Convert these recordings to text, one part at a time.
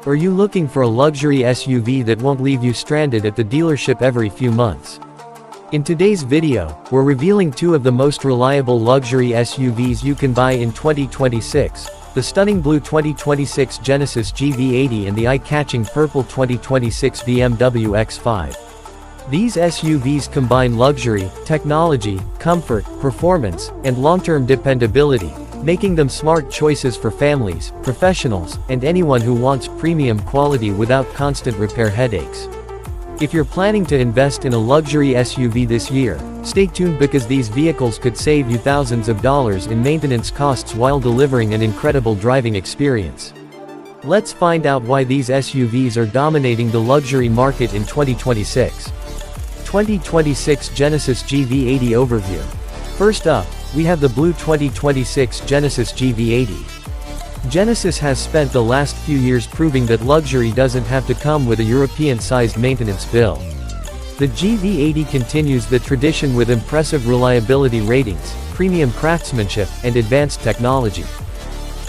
Or are you looking for a luxury SUV that won't leave you stranded at the dealership every few months? In today's video, we're revealing two of the most reliable luxury SUVs you can buy in 2026, the stunning blue 2026 Genesis GV80 and the eye-catching purple 2026 BMW X5. These SUVs combine luxury, technology, comfort, performance, and long-term dependability, making them smart choices for families, professionals, and anyone who wants premium quality without constant repair headaches. If you're planning to invest in a luxury SUV this year, stay tuned because these vehicles could save you thousands of dollars in maintenance costs while delivering an incredible driving experience. Let's find out why these SUVs are dominating the luxury market in 2026. 2026 Genesis GV80 Overview. First up, we have the blue 2026 Genesis GV80. Genesis has spent the last few years proving that luxury doesn't have to come with a European-sized maintenance bill. The GV80 continues the tradition with impressive reliability ratings, premium craftsmanship, and advanced technology.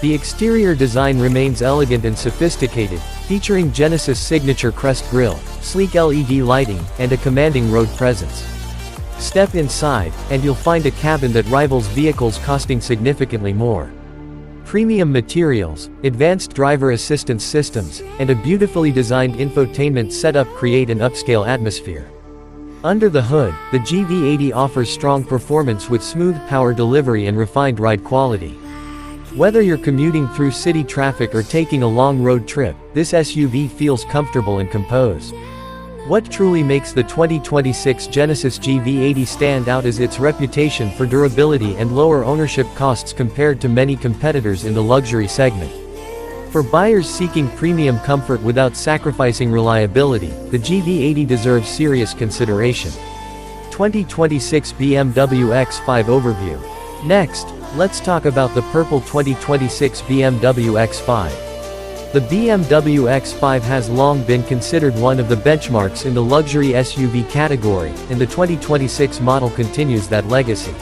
The exterior design remains elegant and sophisticated, featuring Genesis' signature crest grille, sleek LED lighting, and a commanding road presence. Step inside, and you'll find a cabin that rivals vehicles costing significantly more. Premium materials, advanced driver assistance systems, and a beautifully designed infotainment setup create an upscale atmosphere. Under the hood, the GV80 offers strong performance with smooth power delivery and refined ride quality. Whether you're commuting through city traffic or taking a long road trip, this SUV feels comfortable and composed. What truly makes the 2026 Genesis GV80 stand out is its reputation for durability and lower ownership costs compared to many competitors in the luxury segment. For buyers seeking premium comfort without sacrificing reliability, the GV80 deserves serious consideration. 2026 BMW X5 Overview. Next, let's talk about the purple 2026 BMW X5. The BMW X5 has long been considered one of the benchmarks in the luxury SUV category, and the 2026 model continues that legacy.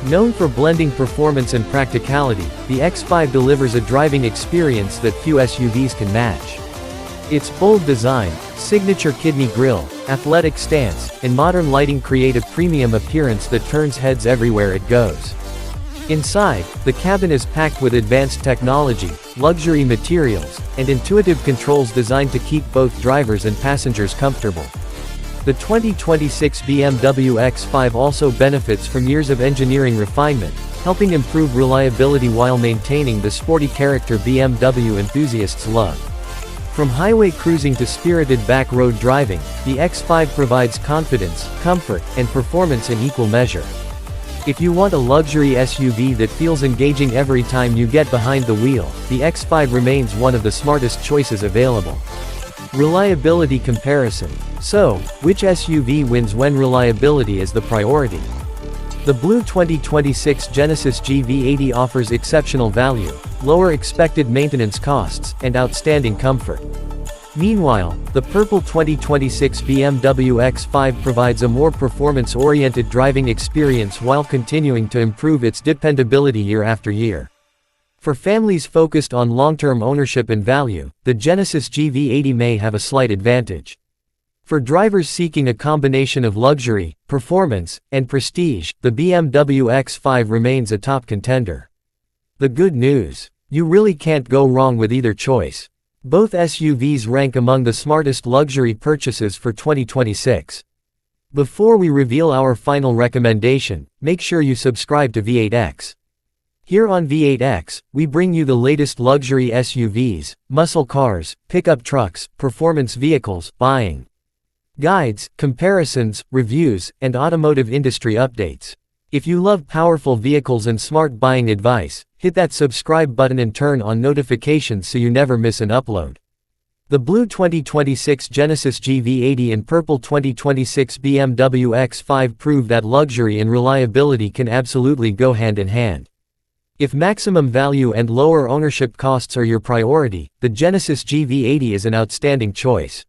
Known for blending performance and practicality, the X5 delivers a driving experience that few SUVs can match. Its bold design, signature kidney grille, athletic stance, and modern lighting create a premium appearance that turns heads everywhere it goes. Inside, the cabin is packed with advanced technology, luxury materials, and intuitive controls designed to keep both drivers and passengers comfortable. The 2026 BMW X5 also benefits from years of engineering refinement, helping improve reliability while maintaining the sporty character BMW enthusiasts love. From highway cruising to spirited back road driving, the X5 provides confidence, comfort, and performance in equal measure. If you want a luxury SUV that feels engaging every time you get behind the wheel, the X5 remains one of the smartest choices available. Reliability comparison. So, which SUV wins when reliability is the priority? The blue 2026 Genesis GV80 offers exceptional value, lower expected maintenance costs, and outstanding comfort. Meanwhile, the purple 2026 BMW X5 provides a more performance-oriented driving experience while continuing to improve its dependability year after year. For families focused on long-term ownership and value, the Genesis GV80 may have a slight advantage. For drivers seeking a combination of luxury, performance, and prestige, the BMW X5 remains a top contender. The good news: you really can't go wrong with either choice. Both SUVs rank among the smartest luxury purchases for 2026. Before we reveal our final recommendation, make sure you subscribe to V8X. Here on V8X, we bring you the latest luxury SUVs, muscle cars, pickup trucks, performance vehicles, buying guides, comparisons, reviews, and automotive industry updates. If you love powerful vehicles and smart buying advice, hit that subscribe button and turn on notifications so you never miss an upload. The blue 2026 Genesis GV80 and purple 2026 BMW X5 prove that luxury and reliability can absolutely go hand in hand. If maximum value and lower ownership costs are your priority, the Genesis GV80 is an outstanding choice.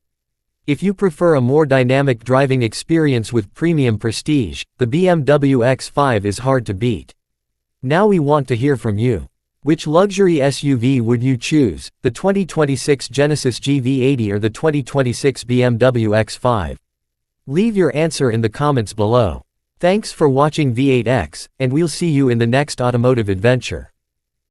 If you prefer a more dynamic driving experience with premium prestige, the BMW X5 is hard to beat. Now we want to hear from you. Which luxury SUV would you choose, the 2026 Genesis GV80 or the 2026 BMW X5? Leave your answer in the comments below. Thanks for watching V8X, and we'll see you in the next automotive adventure.